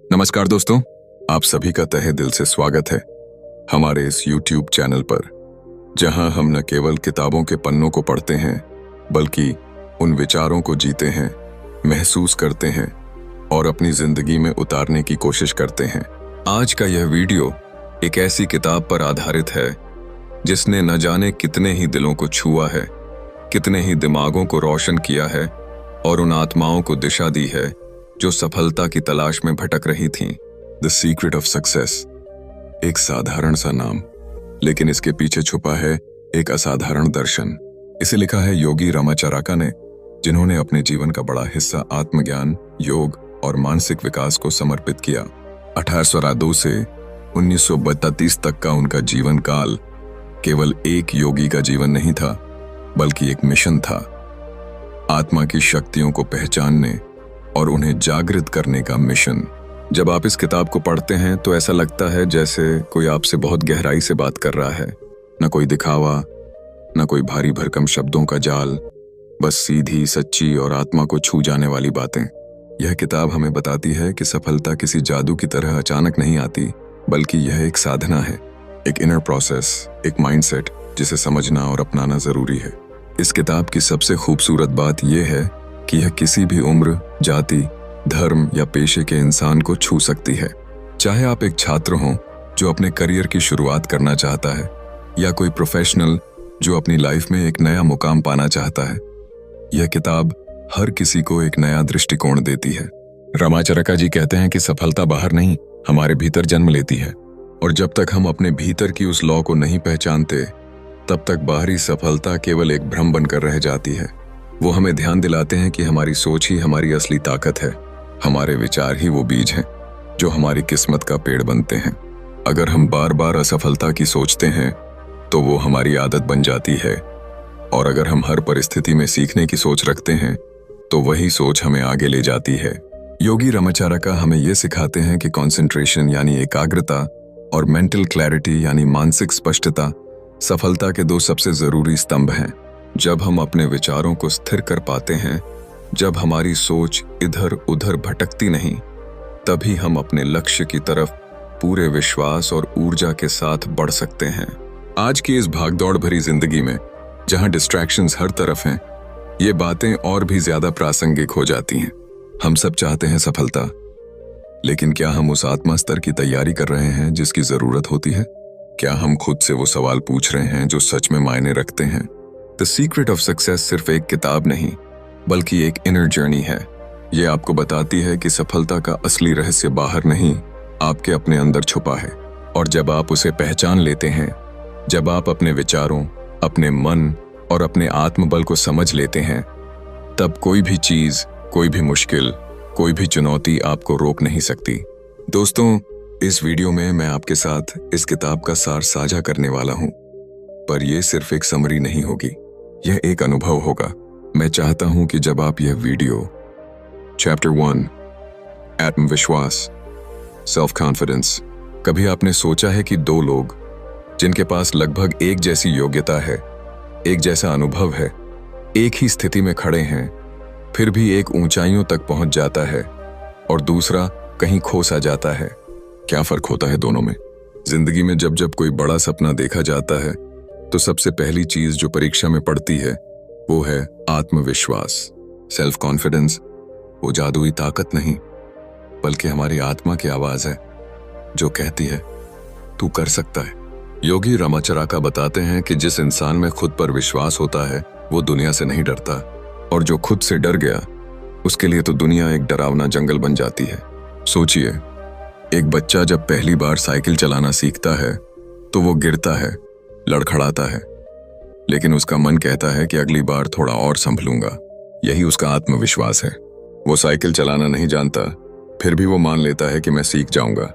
नमस्कार दोस्तों, आप सभी का तहे दिल से स्वागत है हमारे इस YouTube चैनल पर, जहां हम न केवल किताबों के पन्नों को पढ़ते हैं बल्कि उन विचारों को जीते हैं, महसूस करते हैं और अपनी जिंदगी में उतारने की कोशिश करते हैं। आज का यह वीडियो एक ऐसी किताब पर आधारित है जिसने न जाने कितने ही दिलों को छुआ है, कितने ही दिमागों को रोशन किया है और उन आत्माओं को दिशा दी है जो सफलता की तलाश में भटक रही थीं। द सीक्रेट ऑफ सक्सेस, एक साधारण सा नाम, लेकिन इसके पीछे छुपा है एक असाधारण दर्शन। इसे लिखा है योगी रामाचराका ने, जिन्होंने अपने जीवन का बड़ा हिस्सा आत्मज्ञान, योग और मानसिक विकास को समर्पित किया। 1802 से 1932 तक का उनका जीवन काल केवल एक योगी का जीवन नहीं था, बल्कि एक मिशन था। आत्मा की शक्तियों को पहचानने और उन्हें जागृत करने का मिशन। जब आप इस किताब को पढ़ते हैं तो ऐसा लगता है जैसे कोई आपसे बहुत गहराई से बात कर रहा है। न कोई दिखावा, न कोई भारी भरकम शब्दों का जाल, बस सीधी, सच्ची और आत्मा को छू जाने वाली बातें। यह किताब हमें बताती है कि सफलता किसी जादू की तरह अचानक नहीं आती, बल्कि यह एक साधना है, एक इनर प्रोसेस, एक माइंडसेट जिसे समझना और अपनाना जरूरी है। इस किताब की सबसे खूबसूरत बात यह है कि यह किसी भी उम्र, जाति, धर्म या पेशे के इंसान को छू सकती है। चाहे आप एक छात्र हों जो अपने करियर की शुरुआत करना चाहता है, या कोई प्रोफेशनल जो अपनी लाइफ में एक नया मुकाम पाना चाहता है, यह किताब हर किसी को एक नया दृष्टिकोण देती है। रामाचरका जी कहते हैं कि सफलता बाहर नहीं, हमारे भीतर जन्म लेती है, और जब तक हम अपने भीतर की उस लौ को नहीं पहचानते, तब तक बाहरी सफलता केवल एक भ्रम बनकर रह जाती है। वो हमें ध्यान दिलाते हैं कि हमारी सोच ही हमारी असली ताकत है, हमारे विचार ही वो बीज हैं जो हमारी किस्मत का पेड़ बनते हैं। अगर हम बार बार असफलता की सोचते हैं तो वो हमारी आदत बन जाती है, और अगर हम हर परिस्थिति में सीखने की सोच रखते हैं तो वही सोच हमें आगे ले जाती है। योगी रामाचरका हमें ये सिखाते हैं कि कंसंट्रेशन यानी एकाग्रता और मेंटल क्लैरिटी यानी मानसिक स्पष्टता सफलता के दो सबसे जरूरी स्तंभ हैं। जब हम अपने विचारों को स्थिर कर पाते हैं, जब हमारी सोच इधर उधर भटकती नहीं, तभी हम अपने लक्ष्य की तरफ पूरे विश्वास और ऊर्जा के साथ बढ़ सकते हैं। आज की इस भागदौड़ भरी जिंदगी में, जहां डिस्ट्रैक्शंस हर तरफ हैं, ये बातें और भी ज्यादा प्रासंगिक हो जाती हैं। हम सब चाहते हैं सफलता, लेकिन क्या हम उस आत्मा स्तर की तैयारी कर रहे हैं जिसकी जरूरत होती है? क्या हम खुद से वो सवाल पूछ रहे हैं जो सच में मायने रखते हैं? द सीक्रेट ऑफ सक्सेस सिर्फ एक किताब नहीं, बल्कि एक इनर जर्नी है। ये आपको बताती है कि सफलता का असली रहस्य बाहर नहीं, आपके अपने अंदर छुपा है। और जब आप उसे पहचान लेते हैं, जब आप अपने विचारों, अपने मन और अपने आत्मबल को समझ लेते हैं, तब कोई भी चीज, कोई भी मुश्किल, कोई भी चुनौती आपको रोक नहीं सकती। दोस्तों, इस वीडियो में मैं आपके साथ इस किताब का सार साझा करने वाला हूं, पर यह सिर्फ एक समरी नहीं होगी, यह एक अनुभव होगा। मैं चाहता हूं कि जब आप यह वीडियो चैप्टर 1 आत्मविश्वास, सेल्फ कॉन्फिडेंस, कभी आपने सोचा है कि दो लोग जिनके पास लगभग एक जैसी योग्यता है, एक जैसा अनुभव है, एक ही स्थिति में खड़े हैं, फिर भी एक ऊंचाइयों तक पहुंच जाता है और दूसरा कहीं खो सा जाता है? क्या फर्क होता है दोनों में? जिंदगी में जब जब कोई बड़ा सपना देखा जाता है तो सबसे पहली चीज जो परीक्षा में पड़ती है वो है आत्मविश्वास, सेल्फ कॉन्फिडेंस। वो जादुई ताकत नहीं, बल्कि हमारी आत्मा की आवाज है जो कहती है तू कर सकता है। योगी रामाचरका बताते हैं कि जिस इंसान में खुद पर विश्वास होता है वो दुनिया से नहीं डरता, और जो खुद से डर गया उसके लिए तो दुनिया एक डरावना जंगल बन जाती है। सोचिए, एक बच्चा जब पहली बार साइकिल चलाना सीखता है तो वो गिरता है, लड़खड़ाता है, लेकिन उसका मन कहता है कि अगली बार थोड़ा और संभलूंगा। यही उसका आत्मविश्वास है। वो साइकिल चलाना नहीं जानता, फिर भी वो मान लेता है कि मैं सीख जाऊंगा।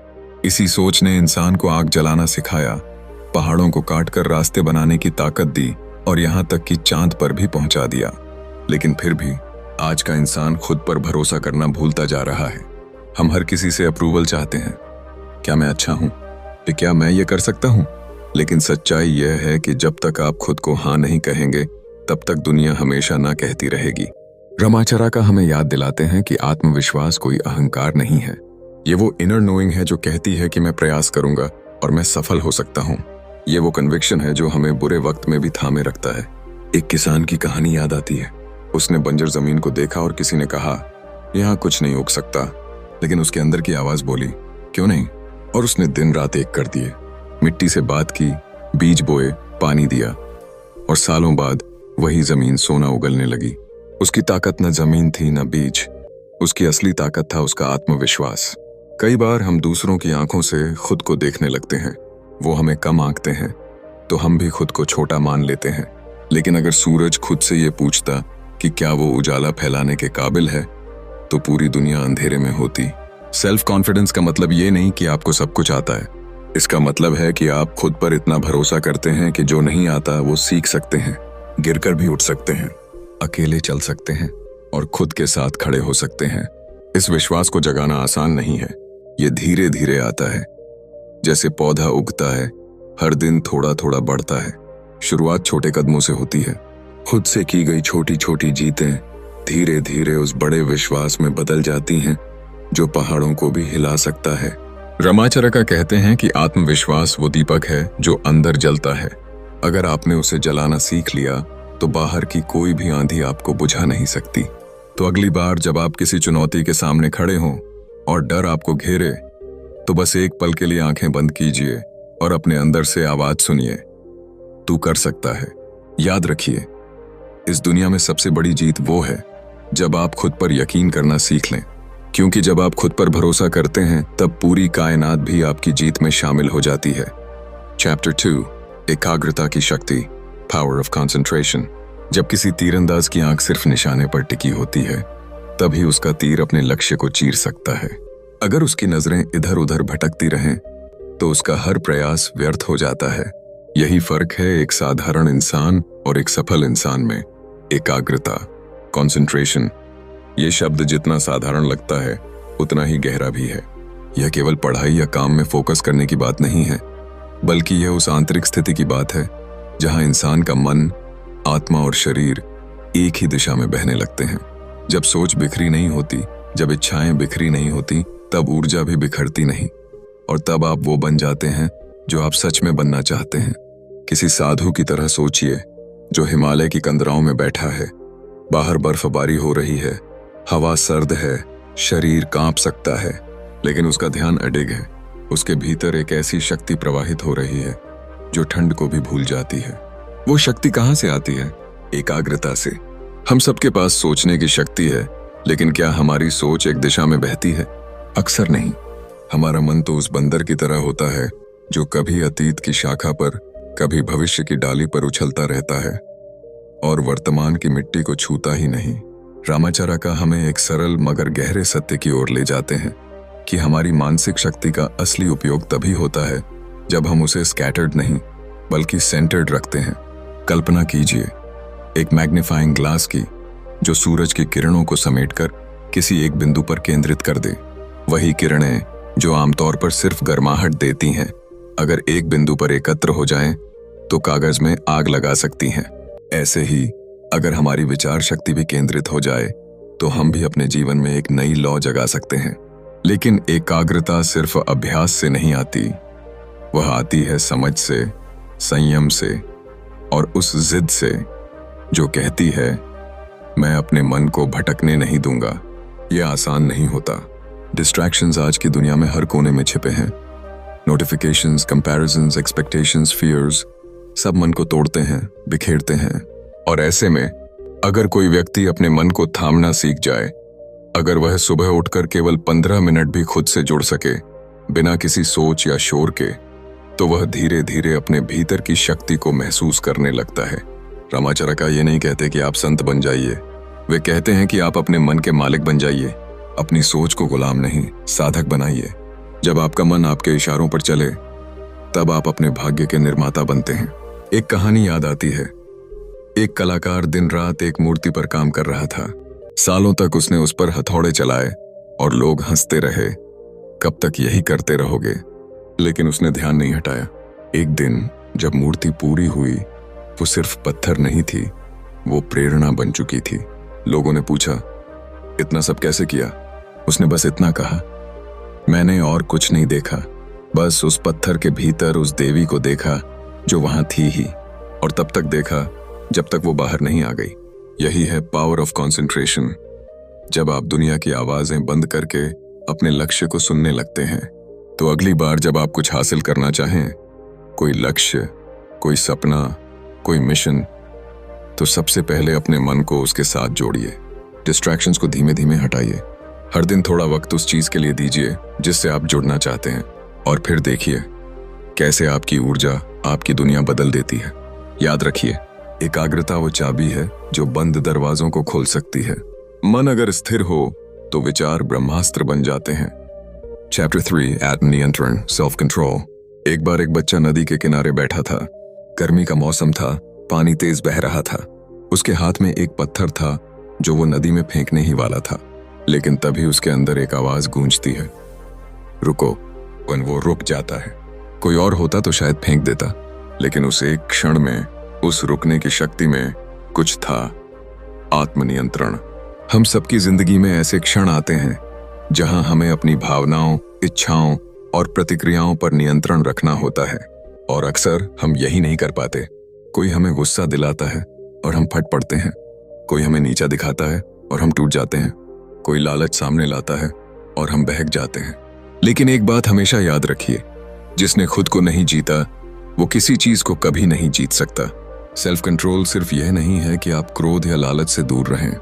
इसी सोच ने इंसान को आग जलाना सिखाया, पहाड़ों को काटकर रास्ते बनाने की ताकत दी और यहां तक कि चांद पर भी पहुंचा दिया। लेकिन फिर भी आज का इंसान खुद पर भरोसा करना भूलता जा रहा है। हम हर किसी से अप्रूवल चाहते हैं। क्या मैं अच्छा हूं? क्या मैं ये कर सकता हूं? लेकिन सच्चाई यह है कि जब तक आप खुद को हाँ नहीं कहेंगे, तब तक दुनिया हमेशा ना कहती रहेगी। रामाचरका हमें याद दिलाते हैं कि आत्मविश्वास कोई अहंकार नहीं है, ये वो इनर नोइंग है जो कहती है कि मैं प्रयास करूंगा और मैं सफल हो सकता हूँ। ये वो कन्विक्शन है जो हमें बुरे वक्त में भी थामे रखता है। एक किसान की कहानी याद आती है। उसने बंजर जमीन को देखा और किसी ने कहा, यहाँ कुछ नहीं उग सकता, लेकिन उसके अंदर की आवाज बोली, क्यों नहीं? और उसने दिन रात एक कर दिए। मिट्टी से बात की, बीज बोए, पानी दिया, और सालों बाद वही जमीन सोना उगलने लगी। उसकी ताकत न जमीन थी न बीज, उसकी असली ताकत था उसका आत्मविश्वास। कई बार हम दूसरों की आंखों से खुद को देखने लगते हैं। वो हमें कम आंकते हैं तो हम भी खुद को छोटा मान लेते हैं। लेकिन अगर सूरज खुद से ये पूछता कि क्या वो उजाला फैलाने के काबिल है, तो पूरी दुनिया अंधेरे में होती। सेल्फ कॉन्फिडेंस का मतलब ये नहीं कि आपको सब कुछ आता है। इसका मतलब है कि आप खुद पर इतना भरोसा करते हैं कि जो नहीं आता वो सीख सकते हैं, गिरकर भी उठ सकते हैं, अकेले चल सकते हैं और खुद के साथ खड़े हो सकते हैं। इस विश्वास को जगाना आसान नहीं है। ये धीरे धीरे आता है, जैसे पौधा उगता है, हर दिन थोड़ा थोड़ा बढ़ता है। शुरुआत छोटे कदमों से होती है। खुद से की गई छोटी छोटी जीतें धीरे धीरे उस बड़े विश्वास में बदल जाती हैं जो पहाड़ों को भी हिला सकता है। रमाचरका कहते हैं कि आत्मविश्वास वो दीपक है जो अंदर जलता है। अगर आपने उसे जलाना सीख लिया तो बाहर की कोई भी आंधी आपको बुझा नहीं सकती। तो अगली बार जब आप किसी चुनौती के सामने खड़े हों और डर आपको घेरे, तो बस एक पल के लिए आंखें बंद कीजिए और अपने अंदर से आवाज सुनिए, तू कर सकता है। याद रखिए, इस दुनिया में सबसे बड़ी जीत वो है जब आप खुद पर यकीन करना सीख लें, क्योंकि जब आप खुद पर भरोसा करते हैं तब पूरी कायनात भी आपकी जीत में शामिल हो जाती है। चैप्टर 2, एकाग्रता की शक्ति, पावर ऑफ कंसंट्रेशन। जब किसी तीरंदाज की आंख सिर्फ निशाने पर टिकी होती है, तभी उसका तीर अपने लक्ष्य को चीर सकता है। अगर उसकी नजरें इधर उधर भटकती रहें तो उसका हर प्रयास व्यर्थ हो जाता है। यही फर्क है एक साधारण इंसान और एक सफल इंसान में। एकाग्रता, कंसंट्रेशन, ये शब्द जितना साधारण लगता है उतना ही गहरा भी है। यह केवल पढ़ाई या काम में फोकस करने की बात नहीं है, बल्कि यह उस आंतरिक स्थिति की बात है जहां इंसान का मन, आत्मा और शरीर एक ही दिशा में बहने लगते हैं। जब सोच बिखरी नहीं होती, जब इच्छाएं बिखरी नहीं होती, तब ऊर्जा भी बिखरती नहीं, और तब आप वो बन जाते हैं जो आप सच में बनना चाहते हैं। किसी साधु की तरह सोचिए जो हिमालय की कंदराओं में बैठा है। बाहर बर्फबारी हो रही है, हवा सर्द है, शरीर कांप सकता है, लेकिन उसका ध्यान अडिग है। उसके भीतर एक ऐसी शक्ति प्रवाहित हो रही है जो ठंड को भी भूल जाती है। वो शक्ति कहाँ से आती है? एकाग्रता से। हम सबके पास सोचने की शक्ति है, लेकिन क्या हमारी सोच एक दिशा में बहती है? अक्सर नहीं। हमारा मन तो उस बंदर की तरह होता है जो कभी अतीत की शाखा पर, कभी भविष्य की डाली पर उछलता रहता है और वर्तमान की मिट्टी को छूता ही नहीं। रामाचरका हमें एक सरल मगर गहरे सत्य की ओर ले जाते हैं कि हमारी मानसिक शक्ति का असली उपयोग तभी होता है जब हम उसे स्कैटर्ड नहीं बल्कि सेंटर्ड रखते हैं। कल्पना कीजिए एक मैग्नीफाइंग ग्लास की जो सूरज की किरणों को समेटकर किसी एक बिंदु पर केंद्रित कर दे। वही किरणें जो आमतौर पर सिर्फ गर्माहट देती हैं, अगर एक बिंदु पर एकत्र हो जाएं, तो कागज में आग लगा सकती हैं। ऐसे ही अगर हमारी विचार शक्ति भी केंद्रित हो जाए तो हम भी अपने जीवन में एक नई लौ जगा सकते हैं। लेकिन एकाग्रता सिर्फ अभ्यास से नहीं आती, वह आती है समझ से, संयम से और उस जिद से जो कहती है मैं अपने मन को भटकने नहीं दूंगा। यह आसान नहीं होता। डिस्ट्रैक्शंस आज की दुनिया में हर कोने में छिपे हैं। नोटिफिकेशंस, कंपैरिजंस, एक्सपेक्टेशंस, फियर्स सब मन को तोड़ते हैं, बिखेरते हैं। और ऐसे में अगर कोई व्यक्ति अपने मन को थामना सीख जाए, अगर वह सुबह उठकर केवल 15 मिनट भी खुद से जुड़ सके बिना किसी सोच या शोर के, तो वह धीरे धीरे अपने भीतर की शक्ति को महसूस करने लगता है। रामाचरका ये नहीं कहते कि आप संत बन जाइए, वे कहते हैं कि आप अपने मन के मालिक बन जाइए। अपनी सोच को गुलाम नहीं, साधक बनाइए। जब आपका मन आपके इशारों पर चले, तब आप अपने भाग्य के निर्माता बनते हैं। एक कहानी याद आती है। एक कलाकार दिन रात एक मूर्ति पर काम कर रहा था। सालों तक उसने उस पर हथौड़े चलाए और लोग हंसते रहे, कब तक यही करते रहोगे? लेकिन उसने ध्यान नहीं हटाया। एक दिन जब मूर्ति पूरी हुई, वो सिर्फ पत्थर नहीं थी, वो प्रेरणा बन चुकी थी। लोगों ने पूछा, इतना सब कैसे किया? उसने बस इतना कहा, मैंने और कुछ नहीं देखा, बस उस पत्थर के भीतर उस देवी को देखा जो वहां थी ही, और तब तक देखा जब तक वो बाहर नहीं आ गई। यही है पावर ऑफ कंसंट्रेशन। जब आप दुनिया की आवाजें बंद करके अपने लक्ष्य को सुनने लगते हैं, तो अगली बार जब आप कुछ हासिल करना चाहें, कोई लक्ष्य, कोई सपना, कोई मिशन, तो सबसे पहले अपने मन को उसके साथ जोड़िए। डिस्ट्रैक्शंस को धीमे धीमे हटाइए। हर दिन थोड़ा वक्त उस चीज के लिए दीजिए जिससे आप जुड़ना चाहते हैं, और फिर देखिए कैसे आपकी ऊर्जा आपकी दुनिया बदल देती है। याद रखिए, एकाग्रता वो चाबी है जो बंद दरवाजों को खोल सकती है। मन अगर स्थिर हो तो विचार ब्रह्मास्त्र बन जाते हैं। चैप्टर 3 आत्मनियंत्रण, सेल्फ कंट्रोल। एक बार एक बच्चा नदी के किनारे बैठा था। गर्मी का मौसम था, पानी तेज बह रहा था। उसके हाथ में एक पत्थर था जो वो नदी में फेंकने ही वाला था, लेकिन तभी उसके अंदर एक आवाज गूंजती है, रुको। when वो रुक जाता है। कोई और होता तो शायद फेंक देता, लेकिन उस एक क्षण में, उस रुकने की शक्ति में कुछ था, आत्मनियंत्रण। हम सबकी जिंदगी में ऐसे क्षण आते हैं जहां हमें अपनी भावनाओं, इच्छाओं और प्रतिक्रियाओं पर नियंत्रण रखना होता है, और अक्सर हम यही नहीं कर पाते। कोई हमें गुस्सा दिलाता है और हम फट पड़ते हैं, कोई हमें नीचा दिखाता है और हम टूट जाते हैं, कोई लालच सामने लाता है और हम बहक जाते हैं। लेकिन एक बात हमेशा याद रखिए, जिसने खुद को नहीं जीता वो किसी चीज को कभी नहीं जीत सकता। सेल्फ कंट्रोल सिर्फ यह नहीं है कि आप क्रोध या लालच से दूर रहें,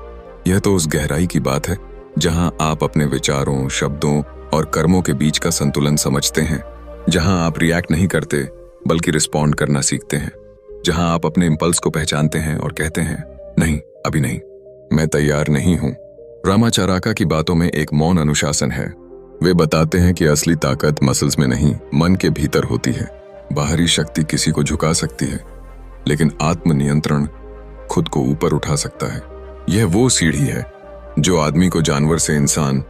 यह तो उस गहराई की बात है जहां आप अपने विचारों, शब्दों और कर्मों के बीच का संतुलन समझते हैं, जहां आप रिएक्ट नहीं करते बल्कि रिस्पॉन्ड करना सीखते हैं, जहां आप अपने इंपल्स को पहचानते हैं और कहते हैं, नहीं, अभी नहीं, मैं तैयार नहीं हूं। रामाचाराका की बातों में एक मौन अनुशासन है। वे बताते हैं कि असली ताकत मसल्स में नहीं, मन के भीतर होती है। बाहरी शक्ति किसी को झुका सकती है, लेकिन आत्मनियंत्रण खुद को ऊपर उठा सकता है। यह वो सीढ़ी है जो आदमी को जानवर से इंसान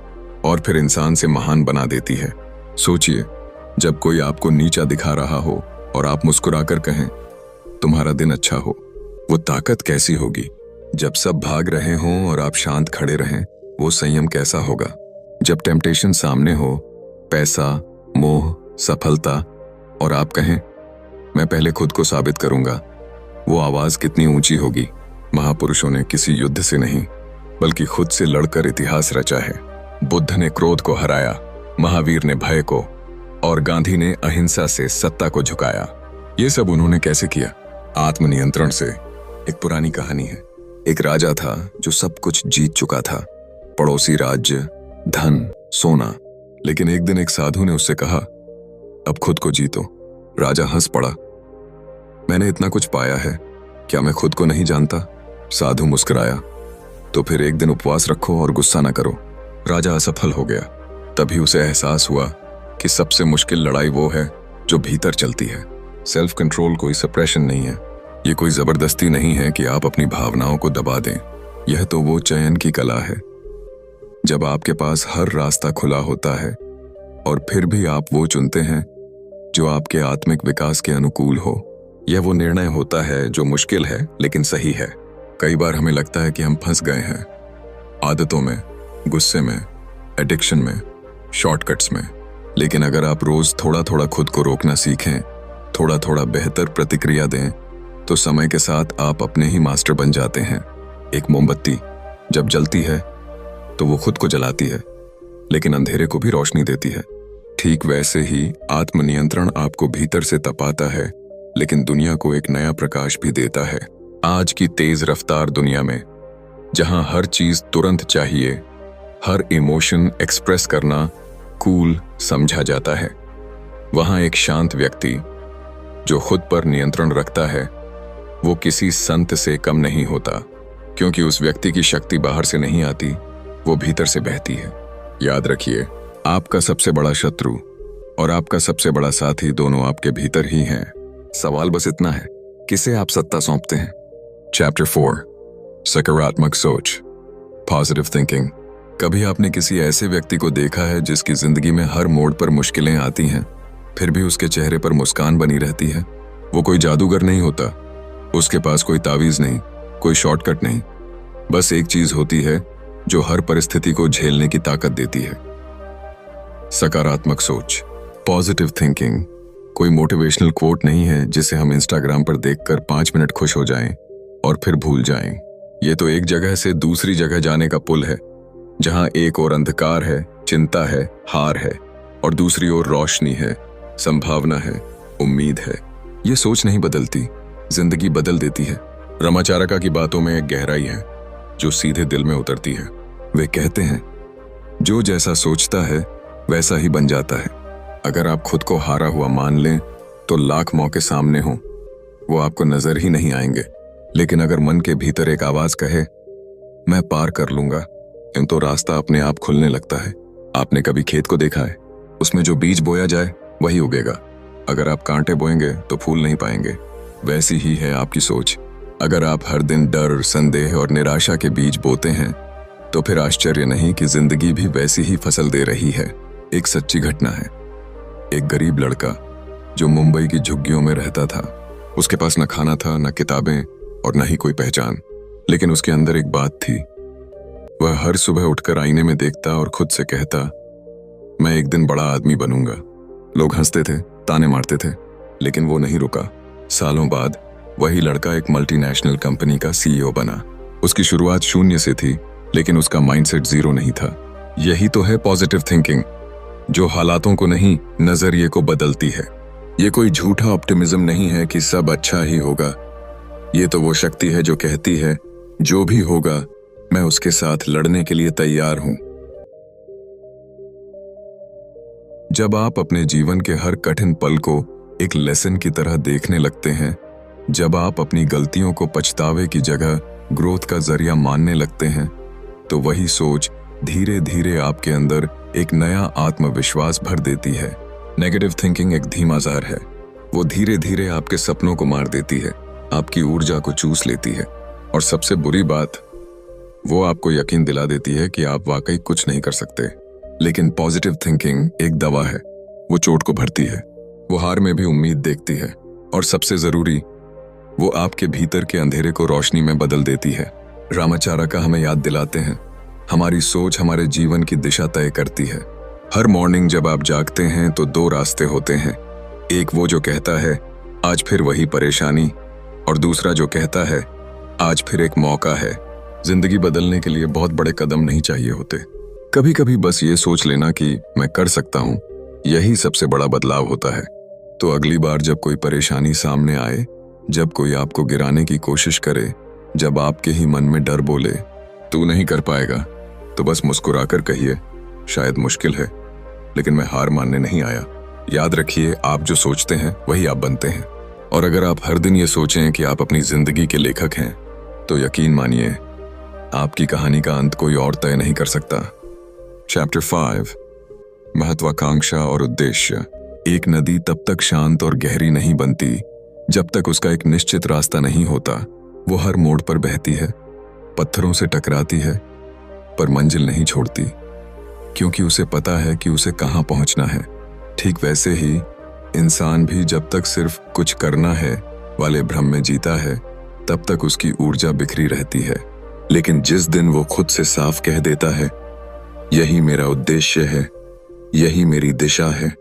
और फिर इंसान से महान बना देती है। सोचिए, जब कोई आपको नीचा दिखा रहा हो और आप मुस्कुराकर कहें, तुम्हारा दिन अच्छा हो, वो ताकत कैसी होगी? जब सब भाग रहे हों और आप शांत खड़े रहें, वो संयम कैसा होगा? जब टेम्पटेशन सामने हो, पैसा, मोह, सफलता, और आप कहें, मैं पहले खुद को साबित करूंगा, वो आवाज कितनी ऊंची होगी? महापुरुषों ने किसी युद्ध से नहीं बल्कि खुद से लड़कर इतिहास रचा है। बुद्ध ने क्रोध को हराया, महावीर ने भय को, और गांधी ने अहिंसा से सत्ता को झुकाया। ये सब उन्होंने कैसे किया? आत्मनियंत्रण से। एक पुरानी कहानी है। एक राजा था जो सब कुछ जीत चुका था, पड़ोसी राज्य, धन, सोना। लेकिन एक दिन एक साधु ने उससे कहा, अब खुद को जीतो। राजा हंस पड़ा, मैंने इतना कुछ पाया है, क्या मैं खुद को नहीं जानता? साधु मुस्कुराया, तो फिर एक दिन उपवास रखो और गुस्सा न करो। राजा असफल हो गया। तभी उसे एहसास हुआ कि सबसे मुश्किल लड़ाई वो है जो भीतर चलती है। सेल्फ कंट्रोल कोई सप्रेशन नहीं है, ये कोई जबरदस्ती नहीं है कि आप अपनी भावनाओं को दबा दें। यह तो वो चयन की कला है जब आपके पास हर रास्ता खुला होता है और फिर भी आप वो चुनते हैं जो आपके आत्मिक विकास के अनुकूल हो। यह वो निर्णय होता है जो मुश्किल है लेकिन सही है। कई बार हमें लगता है कि हम फंस गए हैं, आदतों में, गुस्से में, एडिक्शन में, शॉर्टकट्स में। लेकिन अगर आप रोज थोड़ा थोड़ा खुद को रोकना सीखें, थोड़ा थोड़ा बेहतर प्रतिक्रिया दें, तो समय के साथ आप अपने ही मास्टर बन जाते हैं। एक मोमबत्ती जब जलती है तो वो खुद को जलाती है, लेकिन अंधेरे को भी रोशनी देती है। ठीक वैसे ही आत्मनियंत्रण आपको भीतर से तपाता है, लेकिन दुनिया को एक नया प्रकाश भी देता है। आज की तेज रफ्तार दुनिया में, जहां हर चीज तुरंत चाहिए, हर इमोशन एक्सप्रेस करना कूल समझा जाता है, वहां एक शांत व्यक्ति जो खुद पर नियंत्रण रखता है, वो किसी संत से कम नहीं होता, क्योंकि उस व्यक्ति की शक्ति बाहर से नहीं आती, वो भीतर से बहती है। याद रखिए, आपका सबसे बड़ा शत्रु और आपका सबसे बड़ा साथी दोनों आपके भीतर ही हैं। सवाल बस इतना है, किसे आप सत्ता सौंपते हैं? चैप्टर 4 सकारात्मक सोच, पॉजिटिव थिंकिंग। कभी आपने किसी ऐसे व्यक्ति को देखा है जिसकी जिंदगी में हर मोड़ पर मुश्किलें आती हैं, फिर भी उसके चेहरे पर मुस्कान बनी रहती है? वो कोई जादूगर नहीं होता, उसके पास कोई तावीज नहीं, कोई शॉर्टकट नहीं, बस एक चीज होती है जो हर परिस्थिति को झेलने की ताकत देती है, सकारात्मक सोच, पॉजिटिव थिंकिंग कोई मोटिवेशनल कोट नहीं है जिसे हम इंस्टाग्राम पर देखकर 5 मिनट खुश हो जाएं और फिर भूल जाएं। ये तो एक जगह से दूसरी जगह जाने का पुल है, जहां एक ओर अंधकार है, चिंता है, हार है, और दूसरी ओर रोशनी है, संभावना है, उम्मीद है। ये सोच नहीं बदलती, जिंदगी बदल देती है। रामाचारका की बातों में एक गहराई है जो सीधे दिल में उतरती है। वे कहते हैं, जो जैसा सोचता है वैसा ही बन जाता है। अगर आप खुद को हारा हुआ मान लें तो लाख मौके सामने हों, वो आपको नजर ही नहीं आएंगे। लेकिन अगर मन के भीतर एक आवाज कहे, मैं पार कर लूंगा, तो रास्ता अपने आप खुलने लगता है। आपने कभी खेत को देखा है? उसमें जो बीज बोया जाए वही उगेगा। अगर आप कांटे बोएंगे तो फूल नहीं पाएंगे। वैसी ही है आपकी सोच। अगर आप हर दिन डर, संदेह और निराशा के बीज बोते हैं तो फिर आश्चर्य नहीं कि जिंदगी भी वैसी ही फसल दे रही है। एक सच्ची घटना है। एक गरीब लड़का जो मुंबई की झुग्गियों में रहता था। उसके पास न खाना था, न किताबें और न ही कोई पहचान। लेकिन उसके अंदर एक बात थी। वह हर सुबह उठकर आईने में देखता और खुद से कहता, मैं एक दिन बड़ा आदमी बनूंगा। लोग हंसते थे, ताने मारते थे, लेकिन वो नहीं रुका। सालों बाद वही लड़का एक मल्टीनेशनल कंपनी का सीईओ बना। उसकी शुरुआत शून्य से थी, लेकिन उसका माइंडसेट जीरो नहीं था। यही तो है पॉजिटिव थिंकिंग, जो हालातों को नहीं, नजरिए को बदलती है। ये कोई झूठा ऑप्टिमिज्म नहीं है कि सब अच्छा ही होगा। ये तो वो शक्ति है जो कहती है, जो भी होगा मैं उसके साथ लड़ने के लिए तैयार हूं। जब आप अपने जीवन के हर कठिन पल को एक लेसन की तरह देखने लगते हैं, जब आप अपनी गलतियों को पछतावे की जगह ग्रोथ का जरिया मानने लगते हैं, तो वही सोच धीरे धीरे आपके अंदर एक नया आत्मविश्वास भर देती है। नेगेटिव थिंकिंग एक धीमा जार है। वो धीरे धीरे आपके सपनों को मार देती है, आपकी ऊर्जा को चूस लेती है, और सबसे बुरी बात, वो आपको यकीन दिला देती है कि आप वाकई कुछ नहीं कर सकते। लेकिन पॉजिटिव थिंकिंग एक दवा है। वो चोट को भरती है, वो हार में भी उम्मीद देखती है, और सबसे जरूरी, वो आपके भीतर के अंधेरे को रोशनी में बदल देती है। रामाचारका हमें याद दिलाते हैं, हमारी सोच हमारे जीवन की दिशा तय करती है। हर मॉर्निंग जब आप जागते हैं तो 2 रास्ते होते हैं। एक वो जो कहता है, आज फिर वही परेशानी, और दूसरा जो कहता है, आज फिर एक मौका है। जिंदगी बदलने के लिए बहुत बड़े कदम नहीं चाहिए होते। कभी कभी बस ये सोच लेना कि मैं कर सकता हूँ, यही सबसे बड़ा बदलाव होता है। तो अगली बार जब कोई परेशानी सामने आए, जब कोई आपको गिराने की कोशिश करे, जब आपके ही मन में डर बोले, तू नहीं कर पाएगा, तो बस मुस्कुराकर कहिए, शायद मुश्किल है, लेकिन मैं हार मानने नहीं आया। याद रखिए, आप जो सोचते हैं वही आप बनते हैं। और अगर आप हर दिन ये सोचें कि आप अपनी जिंदगी के लेखक हैं, तो यकीन मानिए, आपकी कहानी का अंत कोई और तय नहीं कर सकता। चैप्टर 5, महत्वाकांक्षा और उद्देश्य। एक नदी तब तक शांत और गहरी नहीं बनती जब तक उसका एक निश्चित रास्ता नहीं होता। वो हर मोड़ पर बहती है, पत्थरों से टकराती है, पर मंजिल नहीं छोड़ती, क्योंकि उसे पता है कि उसे कहाँ पहुंचना है। ठीक वैसे ही इंसान भी जब तक सिर्फ कुछ करना है वाले भ्रम में जीता है, तब तक उसकी ऊर्जा बिखरी रहती है। लेकिन जिस दिन वो खुद से साफ कह देता है, यही मेरा उद्देश्य है, यही मेरी दिशा है,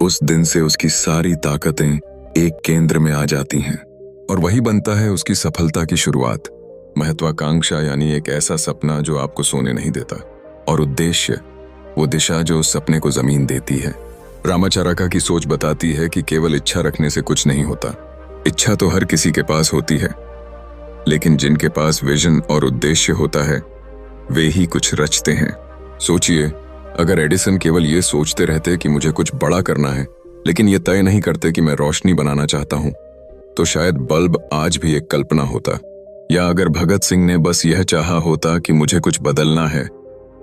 उस दिन से उसकी सारी ताकतें एक केंद्र में आ जाती हैं, और वही बनता है उसकी सफलता की शुरुआत। महत्वाकांक्षा यानी एक ऐसा सपना जो आपको सोने नहीं देता, और उद्देश्य वो दिशा जो उस सपने को जमीन देती है। रामाचारका की सोच बताती है कि केवल इच्छा रखने से कुछ नहीं होता। इच्छा तो हर किसी के पास होती है, लेकिन जिनके पास विजन और उद्देश्य होता है, वे ही कुछ रचते हैं। सोचिए, अगर एडिसन केवल ये सोचते रहते कि मुझे कुछ बड़ा करना है, लेकिन ये तय नहीं करते कि मैं रोशनी बनाना चाहता हूं, तो शायद बल्ब आज भी एक कल्पना होता। या अगर भगत सिंह ने बस यह चाहा होता कि मुझे कुछ बदलना है,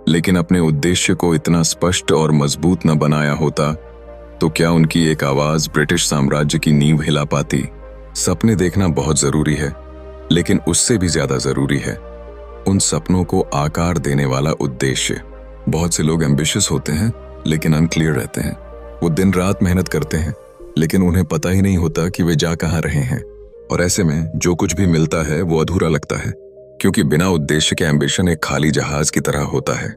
लेकिन अपने उद्देश्य को इतना स्पष्ट और मजबूत न बनाया होता, तो क्या उनकी एक आवाज ब्रिटिश साम्राज्य की नींव हिला पाती? सपने देखना बहुत जरूरी है, लेकिन उससे भी ज्यादा जरूरी है उन सपनों को आकार देने वाला उद्देश्य। बहुत से लोग एम्बिशियस होते हैं, लेकिन अनक्लियर रहते हैं। वो दिन रात मेहनत करते हैं, लेकिन उन्हें पता ही नहीं होता कि वे जा कहाँ रहे हैं। और ऐसे में जो कुछ भी मिलता है वो अधूरा लगता है, क्योंकि बिना उद्देश्य के एम्बिशन एक खाली जहाज की तरह होता है,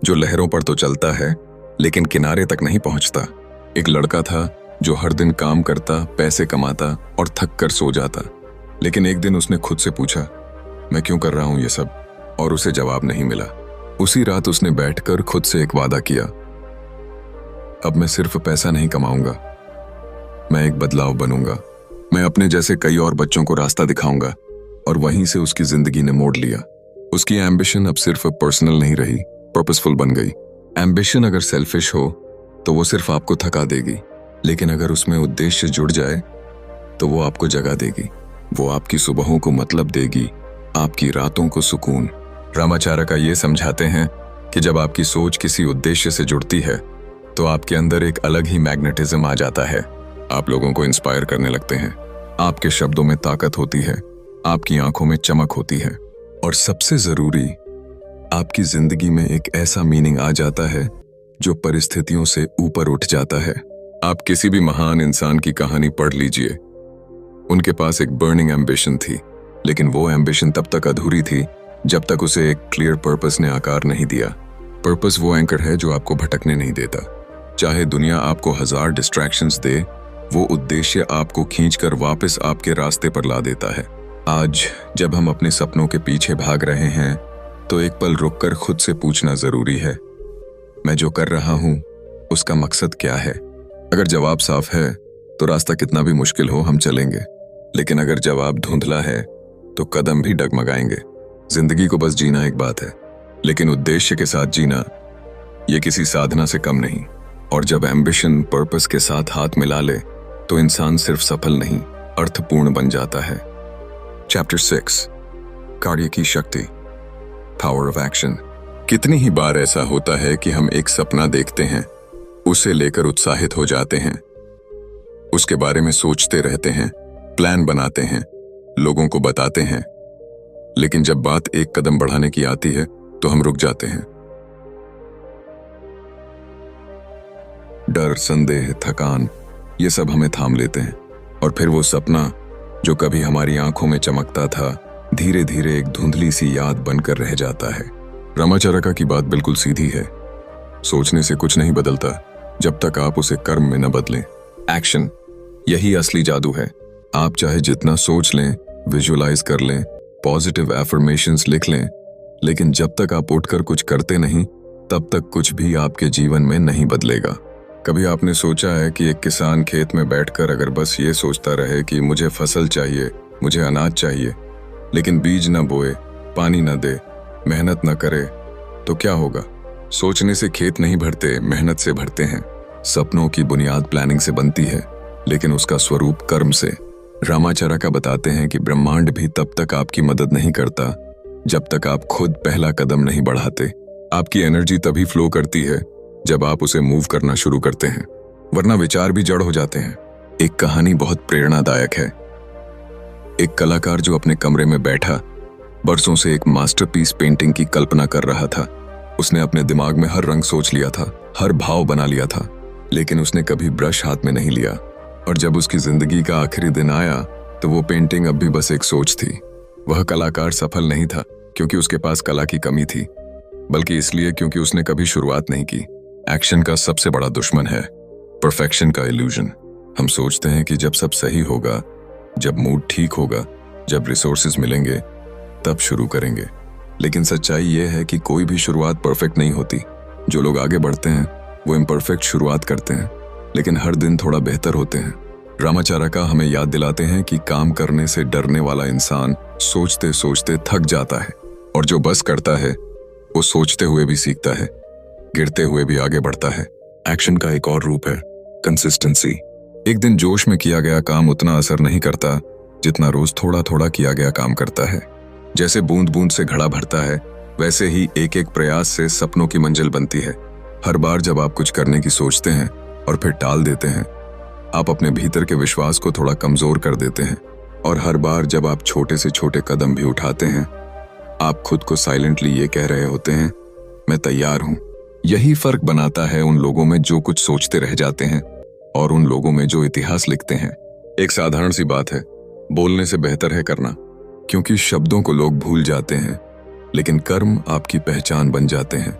जो लहरों पर तो चलता है, लेकिन किनारे तक नहीं पहुंचता। एक लड़का था जो हर दिन काम करता, पैसे कमाता और थक कर सो जाता। लेकिन एक दिन उसने खुद से पूछा, मैं क्यों कर रहा हूं ये सब? और उसे जवाब नहीं मिला। उसी रात उसने बैठकर खुद से एक वादा किया, अब मैं सिर्फ पैसा नहीं कमाऊंगा, मैं एक बदलाव बनूंगा। मैं अपने जैसे कई और बच्चों को रास्ता दिखाऊंगा। और वहीं से उसकी जिंदगी ने मोड़ लिया। उसकी एम्बिशन अब सिर्फ पर्सनल नहीं रही, पर्पसफुल बन गई। एम्बिशन अगर सेल्फिश हो तो वो सिर्फ आपको थका देगी, लेकिन अगर उसमें उद्देश्य जुड़ जाए तो वो आपको जगा देगी। वो आपकी सुबहों को मतलब देगी, आपकी रातों को सुकून। रामाचारका ये समझाते हैं कि जब आपकी सोच किसी उद्देश्य से जुड़ती है तो आपके अंदर एक अलग ही मैग्नेटिज्म आ जाता है। आप लोगों को इंस्पायर करने लगते हैं। आपके शब्दों में ताकत होती है, आपकी आंखों में चमक होती है, और सबसे जरूरी, आपकी जिंदगी में एक ऐसा मीनिंग आ जाता है जो परिस्थितियों से ऊपर उठ जाता है। आप किसी भी महान इंसान की कहानी पढ़ लीजिए, उनके पास एक बर्निंग एम्बिशन थी, लेकिन वो एम्बिशन तब तक अधूरी थी जब तक उसे एक क्लियर पर्पस ने आकार नहीं दिया। पर्पस वो एंकर है जो आपको भटकने नहीं देता। चाहे दुनिया आपको 1000 डिस्ट्रैक्शंस दे, वो उद्देश्य आपको खींचकर वापस आपके रास्ते पर ला देता है। आज जब हम अपने सपनों के पीछे भाग रहे हैं तो एक पल रुककर खुद से पूछना जरूरी है, मैं जो कर रहा हूं उसका मकसद क्या है? अगर जवाब साफ है तो रास्ता कितना भी मुश्किल हो हम चलेंगे, लेकिन अगर जवाब धुंधला है तो कदम भी डगमगाएंगे। जिंदगी को बस जीना एक बात है, लेकिन उद्देश्य के साथ जीना ये किसी साधना से कम नहीं। और जब एम्बिशन पर्पस के साथ हाथ मिला ले तो इंसान सिर्फ सफल नहीं, अर्थपूर्ण बन जाता है। चैप्टर 6, कार्य की शक्ति, पावर ऑफ एक्शन। कितनी ही बार ऐसा होता है कि हम एक सपना देखते हैं, उसे लेकर उत्साहित हो जाते हैं, उसके बारे में सोचते रहते हैं, प्लान बनाते हैं, लोगों को बताते हैं, लेकिन जब बात एक कदम बढ़ाने की आती है तो हम रुक जाते हैं। डर, संदेह, थकान, ये सब हमें थाम लेते हैं, और फिर वो सपना जो कभी हमारी आंखों में चमकता था धीरे धीरे एक धुंधली सी याद बनकर रह जाता है। रामाचारका की बात बिल्कुल सीधी है, सोचने से कुछ नहीं बदलता जब तक आप उसे कर्म में न बदलें। एक्शन, यही असली जादू है। आप चाहे जितना सोच लें, विजुअलाइज कर लें, पॉजिटिव एफर्मेशंस लिख लें, लेकिन जब तक आप उठकर कुछ करते नहीं तब तक कुछ भी आपके जीवन में नहीं बदलेगा। कभी आपने सोचा है कि एक किसान खेत में बैठकर अगर बस ये सोचता रहे कि मुझे फसल चाहिए, मुझे अनाज चाहिए, लेकिन बीज न बोए, पानी न दे, मेहनत न करे, तो क्या होगा? सोचने से खेत नहीं भरते, मेहनत से भरते हैं। सपनों की बुनियाद प्लानिंग से बनती है, लेकिन उसका स्वरूप कर्म से। रामाचारका बताते हैं कि ब्रह्मांड भी तब तक आपकी मदद नहीं करता जब तक आप खुद पहला कदम नहीं बढ़ाते। आपकी एनर्जी तभी फ्लो करती है जब आप उसे मूव करना शुरू करते हैं, वरना विचार भी जड़ हो जाते हैं। एक कहानी बहुत प्रेरणादायक है। एक कलाकार जो अपने कमरे में बैठा बरसों से एक मास्टरपीस पेंटिंग की कल्पना कर रहा था। उसने अपने दिमाग में हर रंग सोच लिया था, हर भाव बना लिया था, लेकिन उसने कभी ब्रश हाथ में नहीं लिया। और जब उसकी जिंदगी का आखिरी दिन आया तो वो पेंटिंग अब भी बस एक सोच थी। वह कलाकार सफल नहीं था क्योंकि उसके पास कला की कमी थी, बल्कि इसलिए क्योंकि उसने कभी शुरुआत नहीं की। एक्शन का सबसे बड़ा दुश्मन है परफेक्शन का इल्यूजन। हम सोचते हैं कि जब सब सही होगा, जब मूड ठीक होगा, जब रिसोर्सेज मिलेंगे, तब शुरू करेंगे। लेकिन सच्चाई यह है कि कोई भी शुरुआत परफेक्ट नहीं होती। जो लोग आगे बढ़ते हैं वो इम्परफेक्ट शुरुआत करते हैं, लेकिन हर दिन थोड़ा बेहतर होते हैं। रामाचारका हमें याद दिलाते हैं कि काम करने से डरने वाला इंसान सोचते सोचते थक जाता है, और जो बस करता है वो सोचते हुए भी सीखता है, गिरते हुए भी आगे बढ़ता है। एक्शन का एक और रूप है कंसिस्टेंसी। एक दिन जोश में किया गया काम उतना असर नहीं करता जितना रोज थोड़ा थोड़ा किया गया काम करता है। जैसे बूंद बूंद से घड़ा भरता है, वैसे ही एक एक प्रयास से सपनों की मंजिल बनती है। हर बार जब आप कुछ करने की सोचते हैं और फिर टाल देते हैं, आप अपने भीतर के विश्वास को थोड़ा कमजोर कर देते हैं। और हर बार जब आप छोटे से छोटे कदम भी उठाते हैं, आप खुद को साइलेंटली ये कह रहे होते हैं, मैं तैयार हूं। यही फर्क बनाता है उन लोगों में जो कुछ सोचते रह जाते हैं और उन लोगों में जो इतिहास लिखते हैं। एक साधारण सी बात है, बोलने से बेहतर है करना, क्योंकि शब्दों को लोग भूल जाते हैं, लेकिन कर्म आपकी पहचान बन जाते हैं।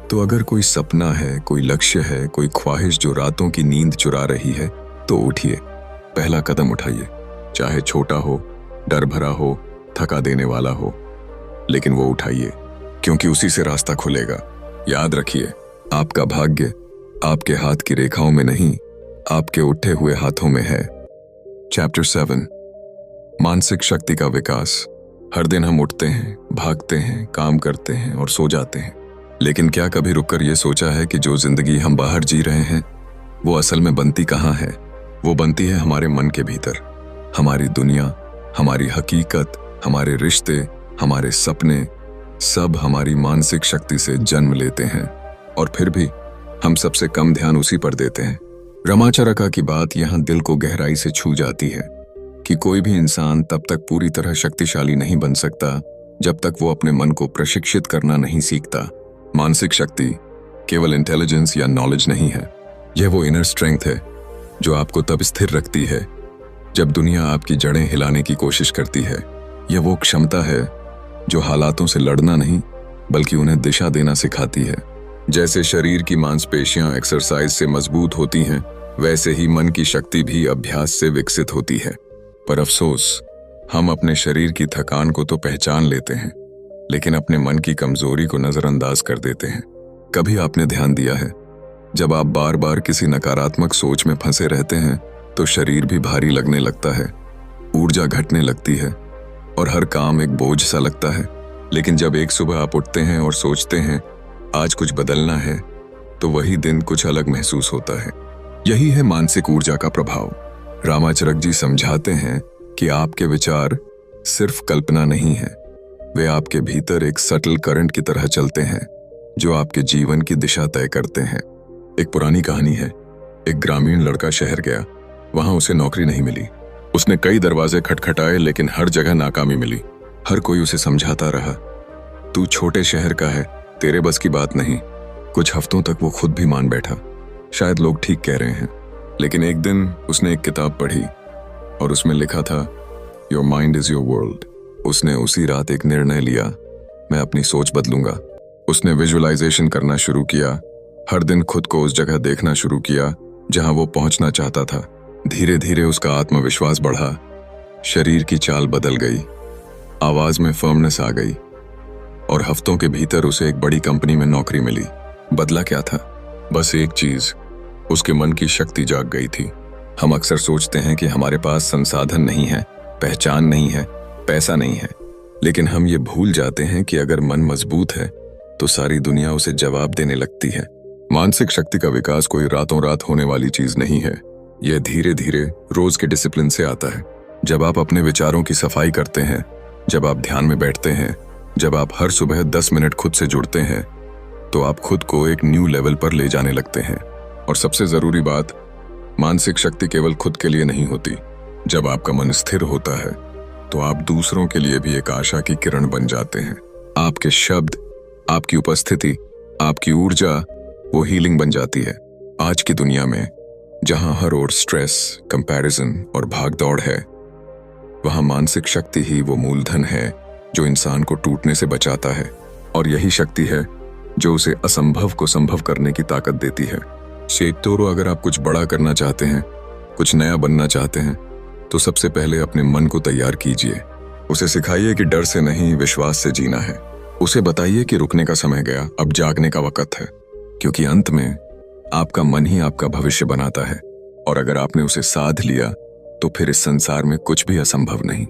तो अगर कोई सपना है, कोई लक्ष्य है, कोई ख्वाहिश जो रातों की नींद चुरा रही है, तो उठिए, पहला कदम उठाइए। चाहे छोटा हो, डर भरा हो, थका देने वाला हो, लेकिन वो उठाइए, क्योंकि उसी से रास्ता खुलेगा। याद रखिए, आपका भाग्य आपके हाथ की रेखाओं में नहीं, आपके उठे हुए हाथों में है। चैप्टर 7, मानसिक शक्ति का विकास। हर दिन हम उठते हैं, भागते हैं, काम करते हैं और सो जाते हैं, लेकिन क्या कभी रुककर ये सोचा है कि जो जिंदगी हम बाहर जी रहे हैं वो असल में बनती कहाँ है? वो बनती है हमारे मन के भीतर। हमारी दुनिया, हमारी हकीकत, हमारे रिश्ते, हमारे सपने, सब हमारी मानसिक शक्ति से जन्म लेते हैं, और फिर भी हम सबसे कम ध्यान उसी पर देते हैं। रमाचरका की बात यहाँ दिल को गहराई से छू जाती है कि कोई भी इंसान तब तक पूरी तरह शक्तिशाली नहीं बन सकता जब तक वो अपने मन को प्रशिक्षित करना नहीं सीखता। मानसिक शक्ति केवल इंटेलिजेंस या नॉलेज नहीं है, यह वो इनर स्ट्रेंथ है जो आपको तब स्थिर रखती है जब दुनिया आपकी जड़ें हिलाने की कोशिश करती है। यह वो क्षमता है जो हालातों से लड़ना नहीं बल्कि उन्हें दिशा देना सिखाती है। जैसे शरीर की मांसपेशियां एक्सरसाइज से मजबूत होती हैं, वैसे ही मन की शक्ति भी अभ्यास से विकसित होती है। पर अफसोस, हम अपने शरीर की थकान को तो पहचान लेते हैं, लेकिन अपने मन की कमजोरी को नजरअंदाज कर देते हैं। कभी आपने ध्यान दिया है, जब आप बार बार किसी नकारात्मक सोच में फंसे रहते हैं तो शरीर भी भारी लगने लगता है, ऊर्जा घटने लगती है और हर काम एक बोझ सा लगता है। लेकिन जब एक सुबह आप उठते हैं और सोचते हैं आज कुछ बदलना है, तो वही दिन कुछ अलग महसूस होता है। यही है मानसिक ऊर्जा का प्रभाव। रामाचरक जी समझाते हैं कि आपके विचार सिर्फ कल्पना नहीं है, वे आपके भीतर एक सटल करंट की तरह चलते हैं जो आपके जीवन की दिशा तय करते हैं। एक पुरानी कहानी है, एक ग्रामीण लड़का शहर गया, वहां उसे नौकरी नहीं मिली। उसने कई दरवाजे खटखटाए लेकिन हर जगह नाकामी मिली। हर कोई उसे समझाता रहा, तू छोटे शहर का है, तेरे बस की बात नहीं। कुछ हफ्तों तक वो खुद भी मान बैठा, शायद लोग ठीक कह रहे हैं। लेकिन एक दिन उसने एक किताब पढ़ी और उसमें लिखा था, your mind is your world. उसने उसी रात एक निर्णय लिया, मैं अपनी सोच बदलूंगा। उसने विजुअलाइजेशन करना शुरू किया, हर दिन खुद को उस जगह देखना शुरू किया जहां वो पहुंचना चाहता था। धीरे धीरे उसका आत्मविश्वास बढ़ा, शरीर की चाल बदल गई, आवाज में फर्मनेस आ गई और हफ्तों के भीतर उसे एक बड़ी कंपनी में नौकरी मिली। बदला क्या था? बस एक चीज, उसके मन की शक्ति जाग गई थी। हम अक्सर सोचते हैं कि हमारे पास संसाधन नहीं है, पहचान नहीं है, पैसा नहीं है, लेकिन हम ये भूल जाते हैं कि अगर मन मजबूत है तो सारी दुनिया उसे जवाब देने लगती है। मानसिक शक्ति का विकास कोई रातों रात होने वाली चीज नहीं है, यह धीरे धीरे रोज के डिसिप्लिन से आता है। जब आप अपने विचारों की सफाई करते हैं, जब आप ध्यान में बैठते हैं, जब आप हर सुबह 10 मिनट खुद से जुड़ते हैं, तो आप खुद को एक न्यू लेवल पर ले जाने लगते हैं। और सबसे जरूरी बात, मानसिक शक्ति केवल खुद के लिए नहीं होती। जब आपका मन स्थिर होता है तो आप दूसरों के लिए भी एक आशा की किरण बन जाते हैं। आपके शब्द, आपकी उपस्थिति, आपकी ऊर्जा वो हीलिंग बन जाती है। आज की दुनिया में जहां हर ओर स्ट्रेस, कंपैरिजन और भागदौड़ है, वहां मानसिक शक्ति ही वो मूलधन है जो इंसान को टूटने से बचाता है, और यही शक्ति है जो उसे असंभव को संभव करने की ताकत देती है। शेतोरो, अगर आप कुछ बड़ा करना चाहते हैं, कुछ नया बनना चाहते हैं, तो सबसे पहले अपने मन को तैयार कीजिए। उसे सिखाइए कि डर से नहीं, विश्वास से जीना है। उसे बताइए कि रुकने का समय गया, अब जागने का वक्त है, क्योंकि अंत में आपका मन ही आपका भविष्य बनाता है, और अगर आपने उसे साध लिया तो फिर इस संसार में कुछ भी असंभव नहीं।